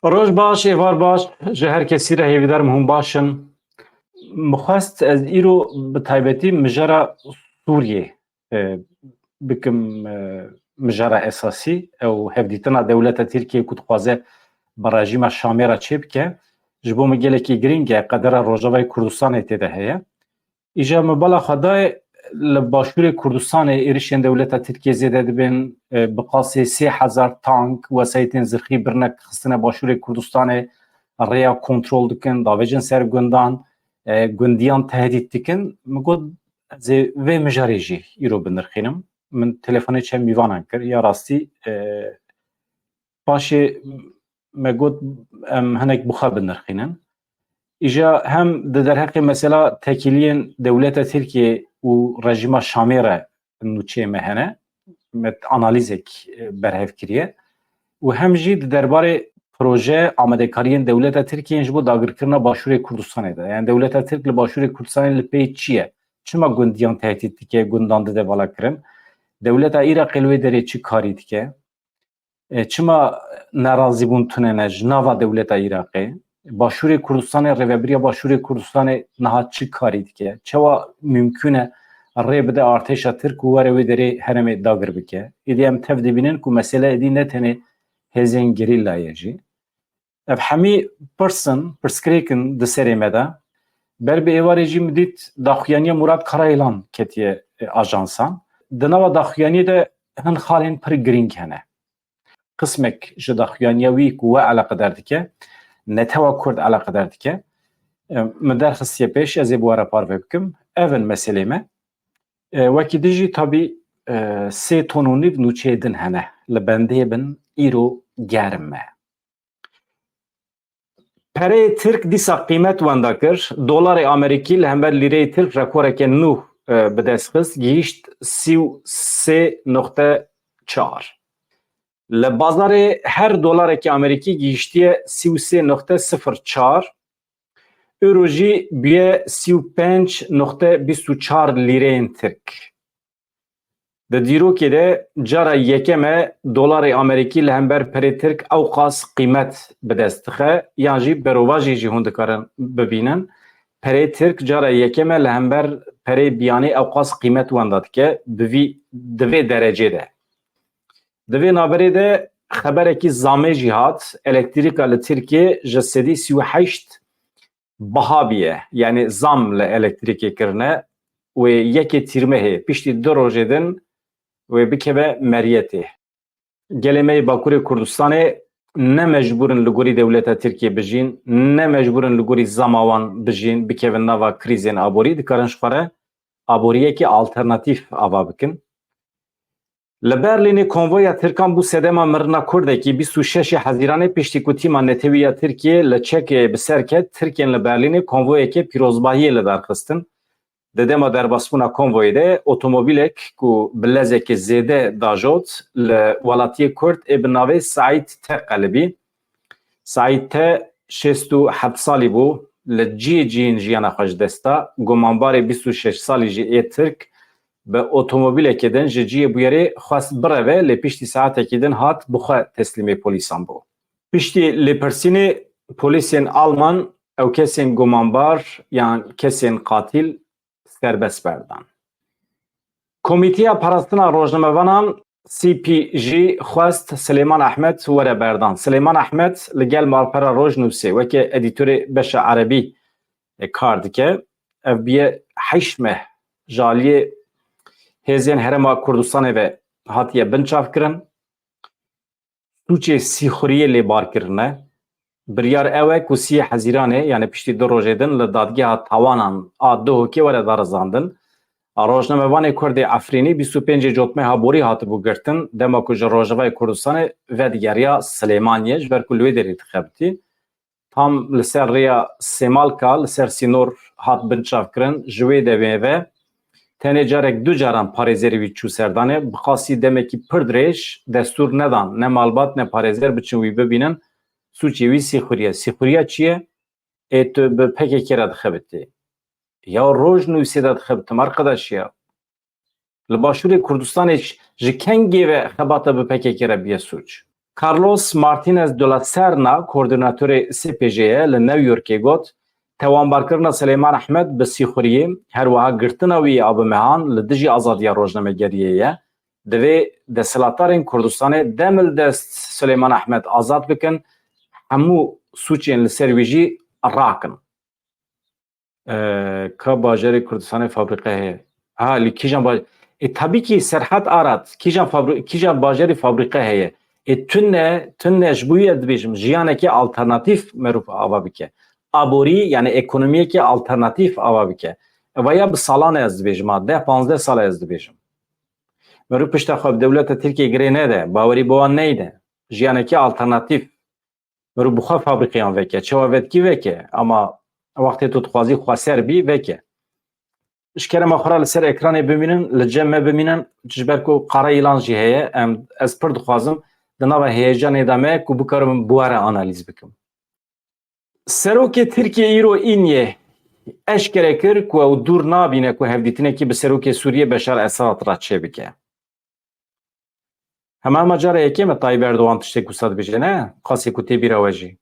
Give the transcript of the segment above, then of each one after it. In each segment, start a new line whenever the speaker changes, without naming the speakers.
روز باش ایوار باش جه هر کسی را هیویدار مهم باشن مخواست از ایرو به تایبەتی مژارە سووریێ بکەم مژارە ئەساسی ئەو هەفدیتنا دەولەتە تیرکیە کو دixwaze bi rejîma Şamê re çê bike ji bo min gelekî giring e qedera Rojavayê Kurdistanê têde heye. Îja min bala xwe dayê li başûrê Kurdistanê êrişên dewleta Tirkiye zêde dibin bi qasê 3000 tank wesayetên zirxî birine xistine başûrê Kurdistanê rêya kontrol dikin davêjin ser gundan gundiyan tehdît dikin min got ez ê vê mijarê jî îro binirxînim min telefonê çend mîvanan kir ya rastî paşê me got em hinek bixwe binirxînin. İja hem di derheqê mesela tekiliyên dewleta Tirkiye û rejîma Şamê re nûçeyê me hene me analîzek berhev kiriye û hem jî di derbarê proje amadekariyên dewleta Tirkiyeyên ji bo dagirkirina başûrê Kurdistanê de. Yani dewleta Tirk li başûrê Kurdistanê li pê çi ye? Çima gundiyan tehdît dike, gundan dide valakirin? Dewleta Iraqê li wê derê çi karî dike? Çima nerazîbûn tunene ji nava dewleta Iraqê? Başûrê Kurdistanê rêveberiya başûrê Kurdistanê niha çi karî dike? Çawa mümkün e rê bide artêşa Tirk û were wê derê heremê dagir bike? Êdî em tev dibînin ku mesele êdî ne tenê hêzên gerîlayê jî. Ev hemî pirsin, pirsgirêkin di serê me de ber bi êvarê jî min dît daxuyaniya Murad Karayılan ketiye ajansan. Di nava daxuyaniyê de hin xalên pir giring hene. Qismek ji daxuyaniya wî ku we eleqedar dike netewa Kurd eleqedar dike. Min derxistiye pêş ez ê bi we re parve bikim. Ev in meselê me. Wekî din jî tabî 3 ton û nîv nûçeyê din hene. Li bendê bin îro germ me. Pereyê Tirk dîsa qîmet wenda kir. Dolarê Amerîkî li hember lîreyê Tirk rekoreke nû bi dest xist gihîşt 33.4. Li bazarê her dolareke Amerîkî gihîştiye 33.04. Euro jî bûye 35.24 lîreyên Tirk. Di dîrokê de cara yekem e dolarê Amerîkî li hember perê Tirk ew qas qîmet bi dest dixe yan jî berovajî jî hûn dikarin bibînin. Perê Tirk cara yekem e li hember perê biyanî ew qas qîmet wenda dike di vê derecê de. Di vê naberê de xeberekî zamê jî hat elektrîka li Tirkiye ji 38 biha bîye. Yani zam li elektrîkê kirine wê yekê tîrmehê piştî 2 rojê din wê bikeve meriyetê. Gelê me yê Bakurê Kurdistanê ne mecbûrin li gorî dewleta Tirkiye bijîn, ne mecbûrin li gorî zama wan bijîn bikevin nava krîzên aborî dikarin ji xwe re aboriyekî alternatîf ava bikin. Li Berlînê konvoya Tirkan bû sedema mirina Kurdekî 26 Hezîranê piştî ku tîma netewîya Tirkiye li Çekê bi ser ket Tirkiyên li Berlînê konvoyeke pîrozbahiyê li berxistin. Di dema derbasbûna konvoyê de otomobîlek ku bi lezekê zêde dajot li welatiyê Kurd ê bi navê Saîd Te qelibî. Saîd Te 67 salî bû li ciyê ciyên jiyana xwe ji desta gomanbarê 26 salî jî ê Tirk bi otomobîlekê din ji ciyê bûyerê xwest bireve lê piştî saetekî din hat bi xwe teslîmê polîsan bû. Piştî lêpirsînê polîsên Alman ew kesên gomanbar yan kesên qatil serbest berdan. Komîteya Parastina Rojnamevanan CPJ xwest Silêman Ehmed were berdan. Silêman Ehmed li gel malpera Rojnûsê weke edîtorê beşa erebî kar dike. Ev bûye 8 meh jaliyê hêzên Herêma Kurdistanê ve hatiye binçavkirin. Sûçê sîxuriyê lêbarkirine. Biryar ew e ku 3 Hezîranê yani piştî 2 rojê din li dadgeha tawanan a Duhokê were darizandin. Rojnamevanê Kurdê Efrînî 25 Cotmê Haborî hatibû girtin dema ku ji Rojavayê Kurdistanê vedgeriya Silêmaniyê ji ber ku li wê derê dixebitî. Tam li ser rêya Sêmalka li ser sînor hat binçavkirin ji wê devê ve tenê carek 2 caran parêzerî wî çû serdanê bi qasî demekî pir dirêj destûr nedan ne malbat ne parêzer biçin wî bibînin sûçê wî sîxuriye. Sîxuriya çi ye? Ê tu bi PKK re dixebitî. Ya Rojnûsê de dixebitim arkadaş ya. Li başûrê Kurdistanê ji kengê ve xebata bi PKK re biye sûç. Carlos Martinez de la Serna koordinatörü CPJ'ye li New York'e got tewanbarkirina Süleyman Ahmed bi Sîxuriyê her wiha girtina wî ya bi mehan li dijî azadiya rojnamegeriyê ye divê desthilatdarên Kurdistanê demil dest Süleyman Ahmed azad bikin hemû suçên li ser wî jî rakin. Ka bajarê Kurdistanê fabrîqe heye. Ha li kîjan tabii ki Serhat Arat kîjan bajarê fabrîqe heye. Tune ji bo wî dibêjim jiyanekî alternatîf merûv ava bike. Aborî yani ekonomiyekî alternatîf ava bike. Vaya bi salan ez dibêjim ha 10-15 sal ez dibêjim. Merûv pişta xwe bi dewleta Tirkiye girê nede, bawerî bi wan neyde. Jiyanekî alternatîf merûv bi xwe fabrîqeyan veke, çawa vetkî veke ama wextê tu dixwazî xweser bî veke. İşkerema xwe li ser ekranê bimînin, li cem me bimînin ji ber ku qara îlan jî heye ez pir dixwazim di nava heyecanê de me ku bikarim bi were analîz bikim. Serokê Tirkiye îro înye eşkere kir ku ew dûr nabîne ku hevdîtinekî bi Serokê Sûriye Beşar Esad re çêbike. Hema cara yekê me Tayyip Erdoğan tiştê ku sad dibêje ne? Qasî ku tê bîra we jî.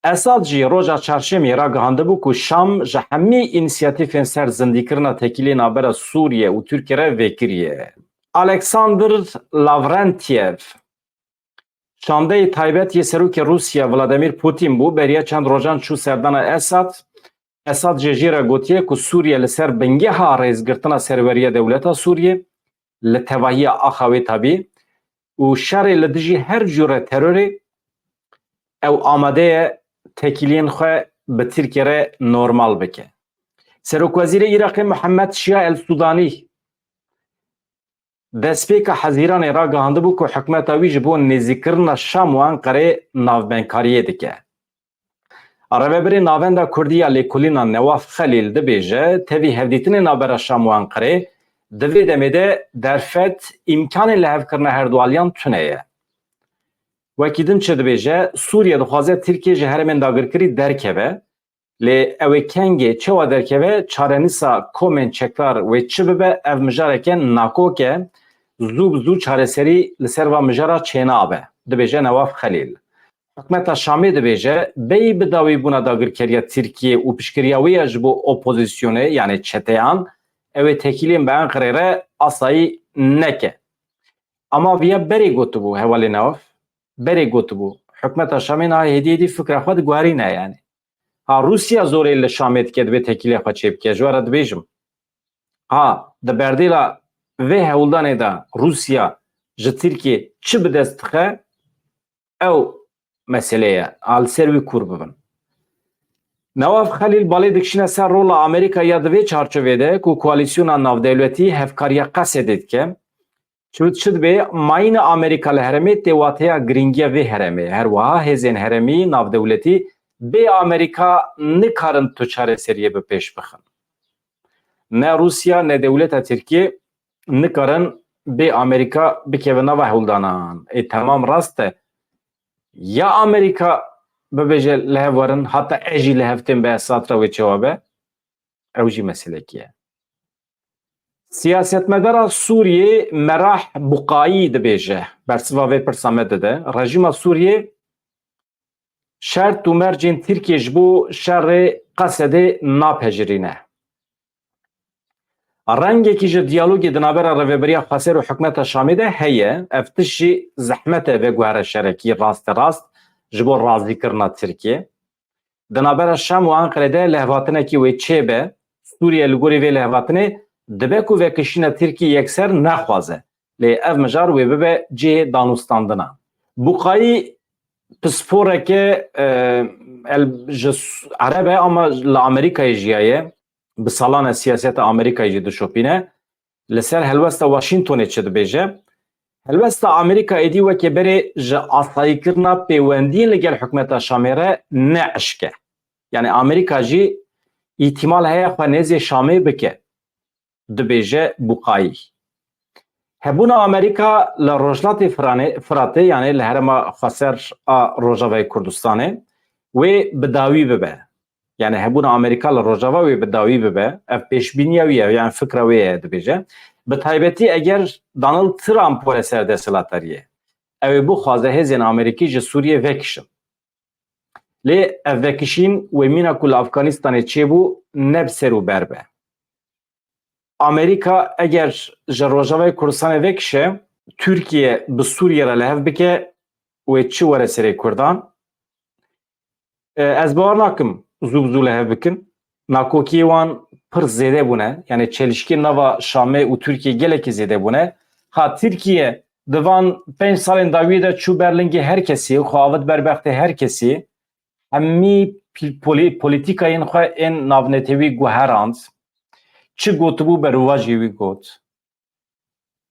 Esad jî roja çarşemê ra gihandibû ku Şam ji hemî înisiyatîfên ser zindîkirina tekîlê navbera Sûriye û Tirkiye re vekiriye. Alexander Lavrentiev şandeyê taybet yê Serokê Rusya Vladimir Putin bû beriya çend rojan çû serdana Esad. Esad ji jî re gotiye ku Sûriye li ser bingeha rêzgirtina serweriya dewleta Sûriye li tevahiya Axawê tabî û şerê li dijî her cure terorê ew amade ye tekîliyên xwe bi Tirkiye re normal bike. Serokwezîrê Iraqê Mihemed Şia El Sudanî destpêka hezîranê ra gihandibû ku hikûmeta wî ji bo nêzîkirina Şam û Enqereyê navbenkariyê dike. Rêveberê navenda Kurdî ya Lêkolîna Newaf Xelîl dibêje tevî hevdîtinê navbera Şam û Enqereyê di vê demê de derfet îmkanê lihevkirina herdualiyan tune ye. Wekî din çi dibêje Sûriye dixwaze Tirkiye ji herêmên dagirkirî derkeve lê ew ê kengê çawa derkeve çarenîsa komên çekdar wê çi bibe ev mijareke nakok e zû bi zû çareserî li ser va mijara çênabe dibêje Newaf Xelîl. Hikûmeta Şamê dibêje bêyî bi dawîbûna dagirkeriya Tirkiye û piştgiriya wê ya ji bo opozisyonê yani çeteyan ew ê tekîlên bi Enqerê re asayî neke. Ama vêya berê gotibû hevalê Newaf berê gotibû hikûmeta Şamê niha hêdiyê fikra xwe diguherîne yani. Ha Rusya zorê li Şamê dike divê tekîlê xwe çêbike ji we re dibêjim. Ha di berdêla vê hewldanê de Rusya ji Tirkiye çi bi dest dixe ew meselê ye li ser wî kûr bibin. Newaf Xelîl balê dikişîne ser rola Amerîkaya di vê çarçovê de ku koalîsyona navdewletî hevkariya Qesedê dike. Çi dibe mayîna Amerîka li herêmê têwateya giringiya vê herêmê her wiha hêzên herêmî navdewletî bê Amerîka nikarin tu çareseriyê bi pêş bixin. Ne Rusya ne dewleta Tirkiye nikarin bê Amerîka bikeve nava hewldanan. Temam rast e. Ya Amerîka bibêje li hev werin heta ez jî li hev tên bi Esad re wê çawa be ew jî meselekî ye. Siyasetmedara Sûriye Merah Buqayî dibêje bersiva vê pirsa me dide rejîma Sûriye şert û mercên Tirkiye ji bo şerê Qesedê napejirîne. Rengekî ji diyalogê di navbera Rêveberiya Xweser û hikûmeta Şamê de heye ev tişt jî zehmet e veguhere şerekî rast ji bo razîkirina Tirkiye. Di navbera Şam û Enqerê de lehvatinekî wê çêbe Sûriye li gorî vê lehvatinê dibe ku vekişîna Tirkiye yekser nexwaze lê ev mijar wê bibe cihê danûstandina. Buqayî pisporeke ji Erebe ama li Amerîkayê jiyaye bi salana siyaseta Amerîkayê jî dişopîne li ser helwesta Washingtonê çi dibêje helwesta Amerîka êdî weke berê ji asayîkirina pêwendiyên li gel hikûmeta Şamê re ne eşke. Yani Amerîka jî îtîmal heye xwe nêzê Şamê bike dibêje Buqayî. Hebûna Amerîka li Rojhilatê Firatê yani li herêma Xweser a Rojavayê Kurdistanê wê bi dawî bibe. Yani hebûna Amerîka li Rojava wê bi dawî bibe. Ev pêşbîniya wî ye yani fikra wê ye dibêje. Bi taybetî eger Donald Trump were ser desthilatdariyê ew bu xwaze hêzên Amerîkî ji Sûriyê vekişin. Lê ev vekişîn wêmîna ku li Efganistanê çêbû ne bi ser û ber be. Amerîka eger ji Rojavayê Kurdistanê vekişe, Türkiye bi Sûriye re li hev bike wê çi were serê Kurdan. Ez bawer nakim zû bi zû li hev bikin. Nakokiyê wan pir zêde bûne. Yani çelişkî nava Şamê û Tirkiye gelekî zêde bûne. Ha Tirkiye di van 5 salên dawî de çû berlingê her kesî, xwe avêt berbextê her kesî, hemî polîtîkayên xwe ên navnetewî guherand. Çi gotibû berûvajî wî got.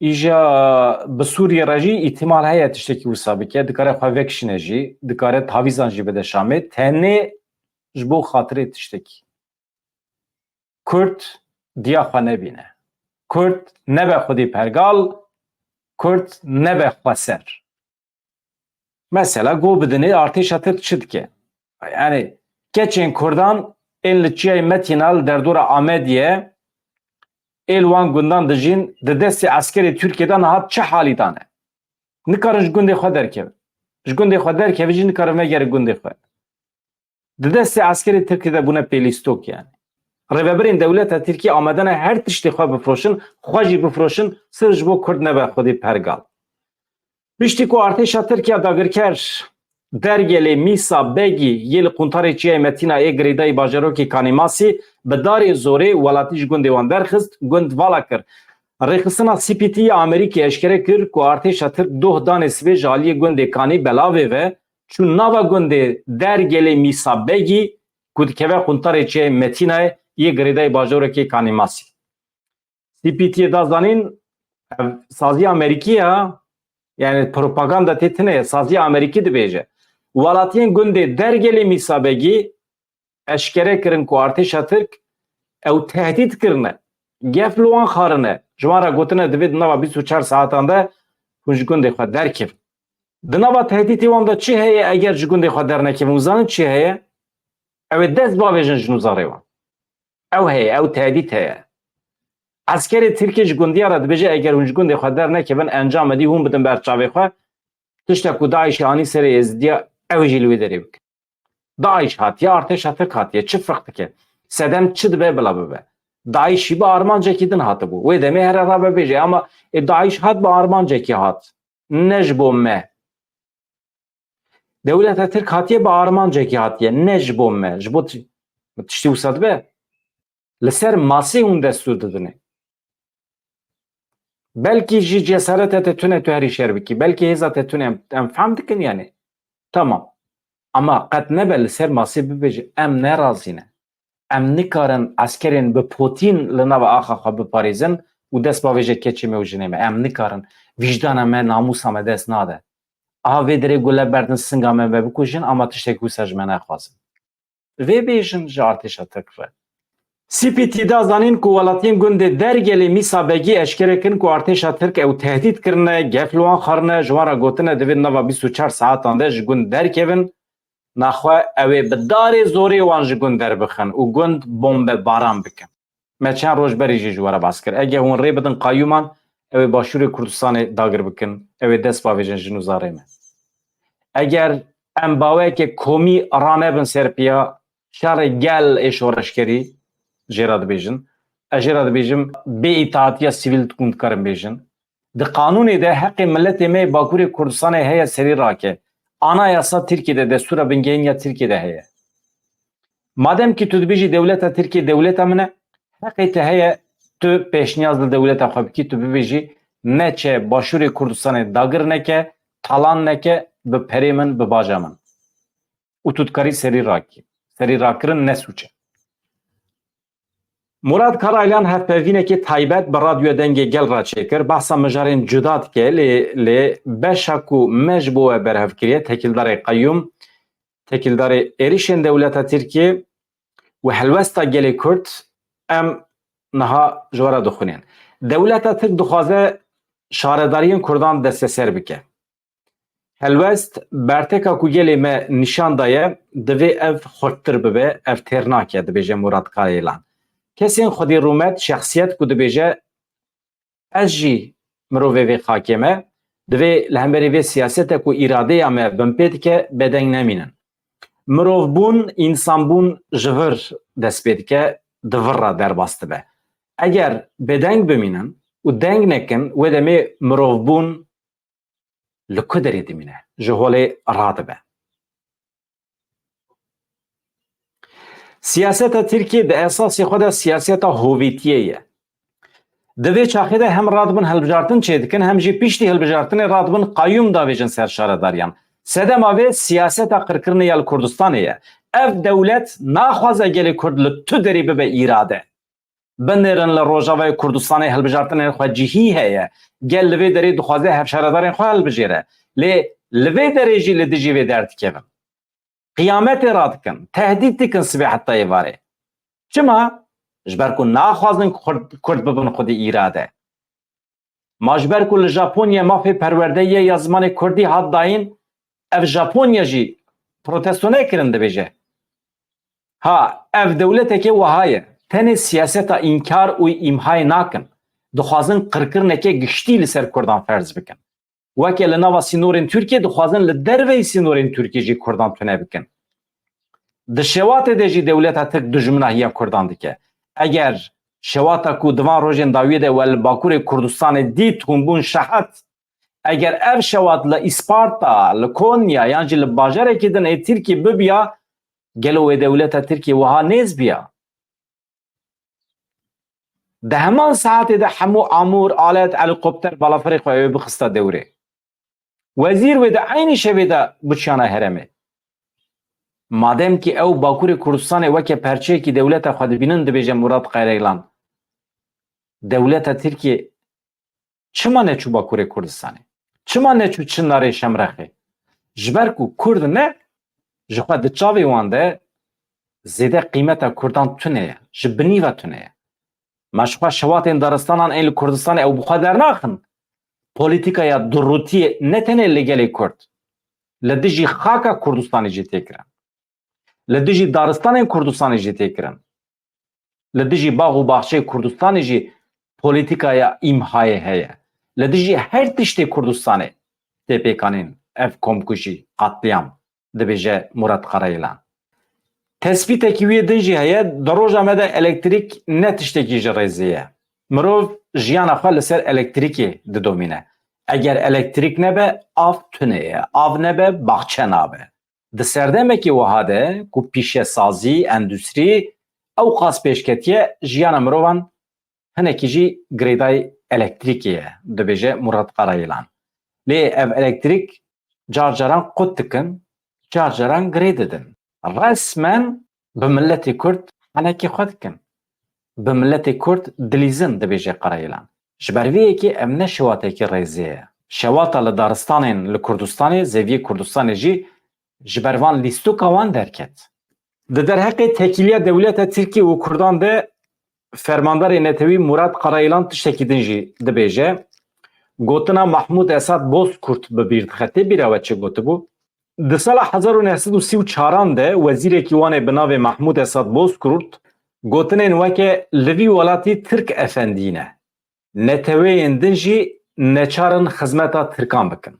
Îja bi Sûriye re jî îhtimal heye tiştekî wisa bike, dikare xwe vekişîne jî, dikare tavîzan jî bide Şamê, tenê ji bo xatirê tiştekî. Kurd diya xwe nebîne. Kurd nebe xwedî pergal, Kurd nebe xweser. Mesela go bidinê artêşa Tirk çi dike? Yani keçên Kurdan ên li çiyayê Metîna li derdora Amediyê êl wan gundan dijîn di destê askerê Tirkiye'de niha çi halî dane? Nikarin ji gundê xwe derkevin. Ji gundê xwe derkevî jî nikarin vegerin gundê xwe. Di destê askerê Tirkiye'de bûne pêlîstok yani. Rêveberên dewleta Tirkiye amade ne her tiştê xwe bifroşin, xwe jî bifroşin, sir ji bo Kurd nebe xwedî pergal. Piştî ku artêşa Tirkiye dagirker dergelê Mîsa Begî yê li quntarê çiyayê Metîna ê girêdayî bajarokê Kanîmasî bi darê zorê welatî ji gundê wan derxist, gund vala kir. Rêxistina CPT'yê Amerîkê eşkere kir ku artêşa Tirk doh danê sibê ji aliyê gundê Kanî belavê ve çû nava gundê dergelê Mîsa Begî ku dikeve quntarê çiyayê Metînayê yê girêdayî bajarokê Kanîmasî. CPT'yê da zanîn saziya Amerîkî ya, yani propaganda têtine saziya Amerîkî dibêje. Welatiyên gundê dergelê Mîsa Begî eşkere kirin ku artêşa Tirk ew tehdît kirine. Gef li wan xarine. Ji wan re gotine divê di nava 24 saatan de hûn ji gundê xwe derkevin. Di nava tehdîtê wan de çi heye eger ji gundê xwe dernekevin? Zanin çi heye? Ew ê dest bavêjin ji nûzarê wan. Ew heye, ew tehdît heye. Askerê Tirkiye ji gundiya re dibêje eger hûn ji gundê xwe dernekevin encam edî hûn bidin ber çavê xwe, tiştek ku Daişê anî serê êzidiya ew jî li wê derê bike. Daeş hatiye, artêşa Tirk hatiye. Çi firq dike? Sedem çi dibe bila bibe? Daişî bi armancekî din hatibû. Wê demê here rabe bêje ama Daeş hat bi armancekî hat. Ne ji bo me. Dewleta Tirk hatiye bi armancekî hatiye. Ne ji bo me. Ji bo tiştî wisa dibe? Li ser masê hûn destûr didine. Belkî jî cesarete te tune tu herî şer bikî. Belkî hêza te tune em fehm dikin yani. Tamam. Ama qet nebe li ser masê bibêje em nerazîne. Em nikarin askerên bi Putin li nava axa xwe biparêzin û dest bavêje keçê me û jinê me. Em nikarin. Vicdana me, namusa me dest nade. Aha vê derê gule berdin singa me ve bikujin ama tiştek wisa ji me nexwazin. Vê bêjin ji artêşa Tirk ve. CPT da zanîn ku welatiyên gundê dergelê Mîsa Begî eşkere kirin ku artêşa Tirk ew tehdît kirine, gef li wan xarine, ji wan re gotine divê nava 24 saatan de ji gund derkevin. Naxwe ew ê bi darê zorê wan ji gund derbixin û gund bombebaran bikin. Me çend roj berî jî ji we re bas kir. Ege hûn rê bidin Qayyûman, ew ê Başûrê Kurdistanê dagir bikin. Ew ê dest bavêjin ji nûzarê me. Eger em bawekê komî ranebin ser piya, şerê gel ê şoreşkerî jê re dibêjin. Ez jê re dibêjim bêîtaatiya sivîl hûn dikarin bêjin. Di qanûnê de heqê milletê me Bakurê Kurdistanê heye serî rake. Anayasa Tirkiye'de, destura bingehîniya Tirkiye'de heye. Madem ki tu dibêjî dewleta Tirkiye dewleta min e, heqê te heye tu pêşniyaz li dewleta xwe bikî, tu bibêjî neçe Başûrê Kurdistanê dagir neke, talan neke bi perê min, bi baja min. û tu dikarî serî rakî. Serî rakirin ne sûç e. Murad Karaylan hevpevînekê taybet bi radyoya dengê gel re çêkir. Behsa mijarên cuda dike lê beşa ku me ji bo we berhevkiriye tekildarê Qayyûm, tekildarê êrişên dewleta Tirkiye û helwesta gelê Kurd em niha ji we re dixwînin. Dewleta Tirk dixwaze şaredariyên Kurdan desteser bike. Helwest berteka ku gelê me nîşan daye divê ev xurttir bibe, ev têr nake dibêje Murad Karaylan. Kesên xwedî rûmet şexsiyet ku dibêje ez jî mirovê vê xakê me دوی لهمبری وی سیاست کو اراده یا me بمپید که بدنگ نمینن مرov بون انسان بون جور دست بید که دور را در باسته به اگر بدنگ بمینن و دنگ نکن و دمی مرov بون لکدری دمینه جهولی راد به سیاست ترکیه ده اساسی خود سیاست هویتیه دوی چاخی ده هم راد بون هلبجارتن چه دکن هم جی پیشتی هلبجارتن راد بون قیوم داویجن سرشاره داریان سدم آوی سیاست قرقرن یال کردستانیه اف دولت ناخوازه گلی کرد لتو دری به ایراده بنرن لروجاوی کردستانی هلبجارتن خواه جیهی هیه گل لوی دری دخوازه هفشاره دارین خواه هلبجیره لی لوی دری جی لدیجی وی درد کبن قیامت راد کن تهدید کن سبی حتی واره چما جبر کو ناخوازن کرد ببن خود ایراده ما جبر کو لژاپونیا مافی پرورده یا زمان کردی حد داین اف ژاپونیا جی پروتستونه کرنده بیجه ها اف دولت که وهایه تن سیاست انکار و امهای ناکن دخوازن قرقرنه که گشتی لسر کردان فرض بکن وکه لناوا سینورین ترکیه دخوازن لدروی سینورین ترکیه جی کردان تونه بکن دشوات ده جی دولت تک دجمنه هیا کردان دیگه اگر شواتا کو دوان روژن داویده و باکور کردستان دیت بون شهت اگر اف شوات لإسپارتا لکونیا یعنی جی لباجره که دن ای ترکی ببیا گلو دولت ترکی وها نیز بیا ده همان ساعت ده همو عمور آلت هلیکوپتر بالافری خواه بخسته دوره وزیر و ده عین شوی ده بچیانه هرمه مادم که او باکور کردستان وکه پرچه که دولت خود بینن ده بیجه مراد قیریلان دولت ترکی چما نچو باکور کردستانه چما نچو چناره شمرخه جبر کو کرد نه جخوا ده چاوی وانده زیده قیمت کردان تونه جبنی و تونه مشخوا شواتین دارستانان این کردستان او بخوا در ناخن پولیتیکا یا دروتی نتنه لگلی کرد لدیجی خاکا کردستانی جی تکرن لدیجی دارستان کردستانی جی تکرن لدیجی باغ و باغچه کردستانی جی پولیتیکا یا امهای هیه لدیجی هر تشتی کردستانی تپیکانین اف کمکشی قتلیام دبیجه مراد قرایلان تثبیت کیوی دنجی هیه دروج آمده الکتریک نتشتکی جرزیه مروف جیان خواه لسر الکتریکی ددومینه اگر الکتریک نبه آف تونه آف نبه باغچه نابه ده سردمه که وحاده کو پیشه سازی اندوستری او قاس پیشکتیه جیان مروفان هنکی جی گریدای الکتریکیه دبیجه مراد قرایلان لی اف الکتریک جارجران قد تکن جارجران گریددن رسما بملت کرد علکی خود کن بملت کرد دلیزن دبیجه قرایلان جبرویه که امنه شواته که ریزیه شواته لدارستانین لکردستانی زویه کردستانی جی جبروان لیستو کوان درکت ده در حق تکیلیه دولت ترکیه و کردان ده فرماندار نتوی مراد قرایلان تشتکیدن جی دبیجه گوتنا محمود اسد بوز کرد ببیرد خطه بیره و چه گوته بو ده سال 1934 ده وزیر کیوان بناو محمود اسد بوز کرد گوتنین وکه لوی ولاتی ترک افندینه نتوی اندنجی نچارن خدمتا ترکان بکن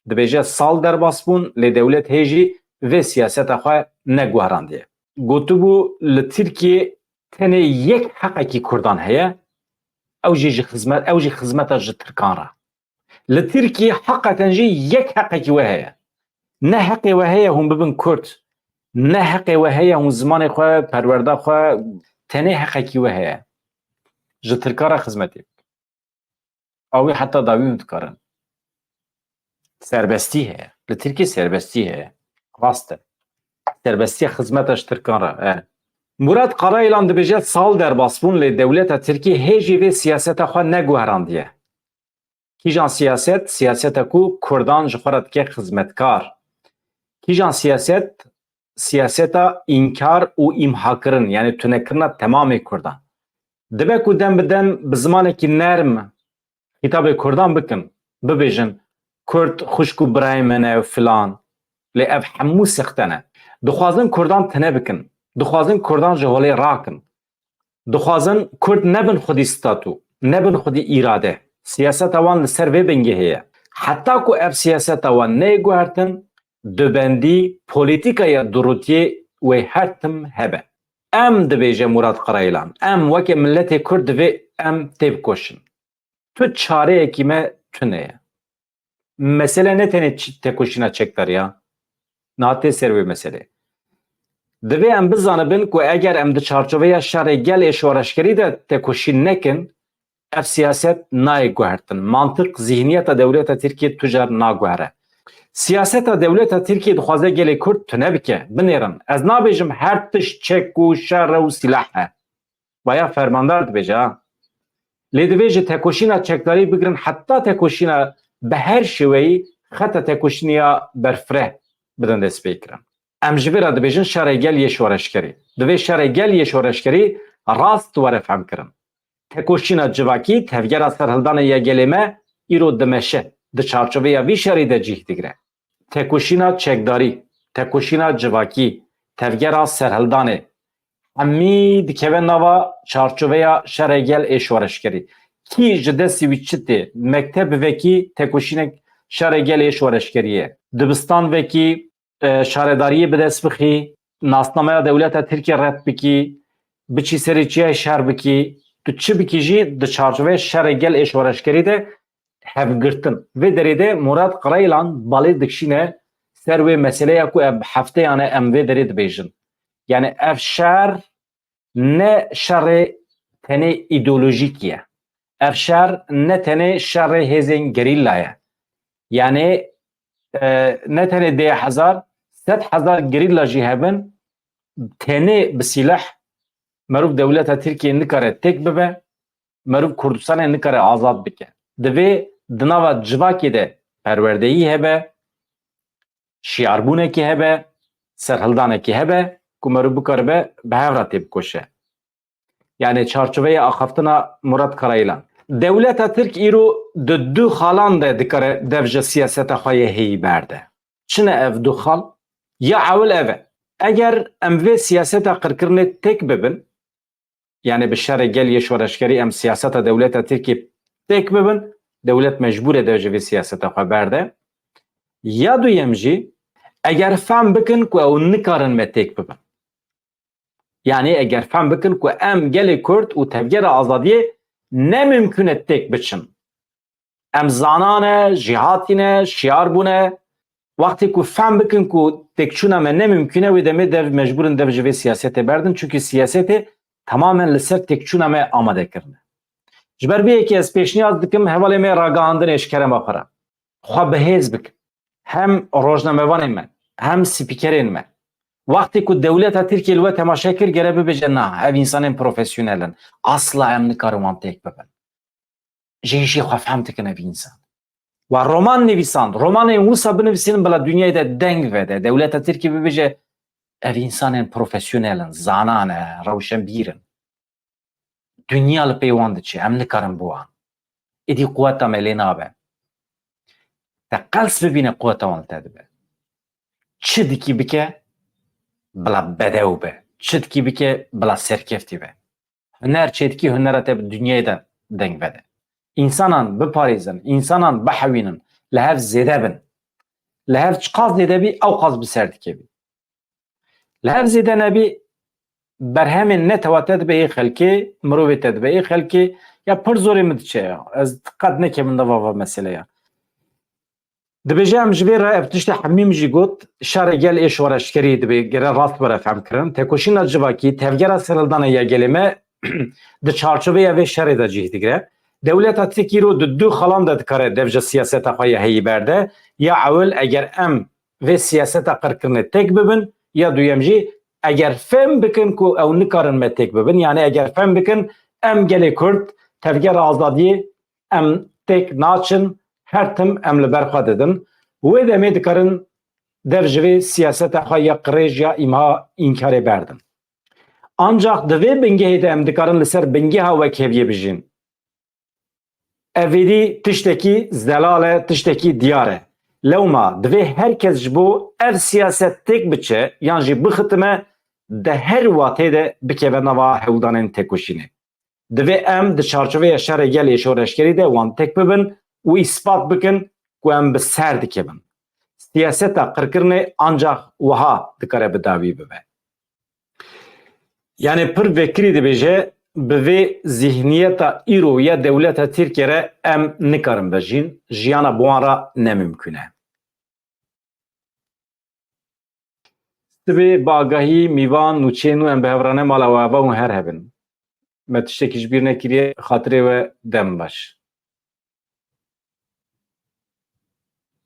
دبیجه سال در باسبون لی دولت هیجی و سیاست خواه نگوهراندیه گوتو بو لترکیه تنه یک حقی کردان هیه او جی خدمتا جی ترکان را لترکیه حقا جی یک حقی وهیه نه حقی وهیه هم ببن کرد نه حقی وهیه هم زمان خواه پرورده خواه تنه حقی وهیه جی ترکان را خدمتی اوی حتی داوی متکارن سربستی هیه لترکیه سربستی هیه راسته سربستی خدمتش ترکان را مراد قرایلان دبیجه سال در باسبون لی دولت ترکیه هیجی و سیاست خواه نگوهراندیه کیجان سیاست کو کردان جخورت که خدمتکار کیجان سیاست انکار و امها کرن یعنی تونه کرن تمام کردان دبه کو دم بدم بزمانه که نرم خطاب کردان بکن ببیجن کرد خوشکو برای منه و فلان لی اف همو سختنه دخوازن کردان تنه بکن دخوازن کردان جهولی راکن دخوازن کرد نبن خودی ستاتو نبن خودی ایراده سیاست اوان لسر وی بنگه هیه Hatta ku ev siyaseta wan neguhertin dibendî polîtikaya durûtiyê wê her tim hebe. Em dibêje Murat Qaraylan, em wekî milletê Kurd divê em tê bikoşin. Tu çareyekî me tune ye. Mesele ne tenê têkoşîna çekdariya? Natê ser wê meselê. Divê em bizanibin ku eger em di çarçoveya şerê gelê şoreşkerî de têkoşîn nekin, ev siyaset nayê guhertin. Mantık, zihniyeta dewleta Tirkiye tujar naguhere. Siyaseta dewleta Tirkiye dixwaze gelê Kurd tune bike, binêrin. Ez nabêjim her tişt çek û şer û silah he. Baya fermandar dibêje ha. Lê divê ji têkoşîna çekdarî bigirin heta têkoşîna bi her şîweyî xeta têkoşîniya berfireh bidin destpêkirin. Em ji vê re dibêjin şerê gel yê şoreşkerî. Divê şerê gel yê şoreşkerî rast were femkirin. Têkoşîna civakî tevgera serhildanê ya gelê me îro dimeşe. Di çarçoveya vî şerî de cih digire. Têkoşîna çekdarî, têkoşîna civakî, tevgera serhildanê hemî dikeve nava çarçoveya şerê gel ê şoreşkerî. Kî ji destî wî çi tê? Mekteb vekî têkoşînek şerê gel ê şoreşkerî ye. Dibistan vekî şaredariyê bi dest bixî, nasnameya dewleta Tirkiye ret bikî, biçî serê çiyayê şer bikî, tu çi bikî jî di çarçoveya şerê gel ê şoreşkerî de hevgirtin. Vê derê de Murat Qaraylan balê dikşîne ser wê meseleya ku ev hefteyane em vê derê dibêjin. Yani ev şer ne şerê tenê îdeolojîk ye. Ev şer ne tenê şerê hêzên gerîlla ye. Yani ne tenê 10,000 100,000 gerîlla jî hebin tenê bi silah merûv dewleta Tirkiye nikare têk bibe, merûv Kurdistanê nikare azad bike. Divê di nava civakê de perwerdeyî hebe, şiarbûnekî hebe, serhildanekî hebe ku merûv bikaribe bi hev re tê bikoşe. Yani çarçoveya axaftina Murat Qaraylan. Dewleta Tirk îro di du xalan de dikare dev ji siyaseta xwe yê hêyî berde. Çi ne ev du xal? Ya ewil ev e. Eger em vê siyaseta qirkirinê têk bibin, yani bi şerê gel yê şoreşkerî em siyaseta dewleta Tirkiye têk bibin, dewlet mecbûr e dev ji vê siyaseta xwe berde. Ya duyem jî eger fehm bikin ku ew nikarin me têk bibin. Yani eger fehm bikin ku em gelê Kurd û tevgera azadiyê ne mümkün e têk biçin. Em zanane, jîhatîne, şiar bûne. Wextê ku fehm bikin ku têkçûna me ne mümkün e wê demê dev mecbûrin dev ji vê siyasetê berdin çünkü siyasetê tamamen li ser têkçûna me amadekirine. Ji ber vê yekê ez pêşniyaz dikim hevalê me ragihandin eşkerema xwe re. Xwe bihêz bikin. Hem rojnamevanên me, hem spîkerên me. Wextê ku dewleta Tirkiye li we temaşe kir gere bibêje na ev însanên profesyonelin. Asla em nikarin wan têk bibin. Jî jî xwe fehm dikin ev însan. Wa roman nivîsand. Romanên wisa binivîsînin bila dünyayê de deng vede. Dewleta Tirkiye bibêje ev însanên profesyonelin, zanan e, rewşenbîr in. Dünya li pê wan diçe. Em nikarin bi wan. Êdî quweta me lê nabe. Te qels bibîne quweta wan li te dibe. Çi dikî bike bila bedew be. Çi dikî bike bila serkeftî be. Huner çêdikî hunera te bi dünyayê de deng vede. İnsanan biparêzin, insanan bihewînin, li hev zêde bin. Li hev çi qas zêde bî, ew qas bi ser dikevî. Li hev zêde nebî, berhemên ne tewa te dibe ê xelkê, mirovê te dibe ê xelkê, ya pir zorê min diçe ya. Ez qet nekemin de va meseleya. Dibêje em ji vê re ev tiştê hemî min jî got, şerê gel ê şoreşkerî dibe gere rast were femkirin. Têkoşîna civakî, tevgera serhildanê ya gelê me di çarçoveya vê şerê de cih digire. Dewleta Tirkiye îro di du xalan de dikare dev ji siyaseta xwe yê hêyî berde. Ya ewil eger em vê siyaseta qirkirinê têk bibin, ya duyem jî eger fehm bikin ku ew nikarin me têk bibin, yani eger fehm bikin em gelê Kurd tevgera azadiyê em têk naçin, her tim em li ber xwe didin. Wê demê dikarin dev ji vê siyaseta xwe ya qirêj ya îmha înkarê berdin. Ancak di vê bingehê de em dikarin li ser bingeha wekheviye bijîn. Evîdî tiştekî zelal e, tiştekî diyar e. Lewma divê herkes ji bo ev siyaset têk biçe yan jî bixitime de her watê de bikeve nava hewldanên têkoşînê. Divê em di çarçoveya şerê gel ê şoreşkerî de wan têk bibin û îspat bikin ku em bi ser dikevin. Siyaseta qirkirinê ancak wiha dikare bi dawî bibe. Yani pir vekirî dibêje bi vê zihniyeta îro ya dewleta Tirkiye re em nikarin vejîn, jiyana bi wan re nemimkün e. Sibê bi agahî mîvan, nûçeyên û em bi hevrane mala we ava û her hebin. Me tiştekî ji bîr nekiriye, xatirê we dem baş.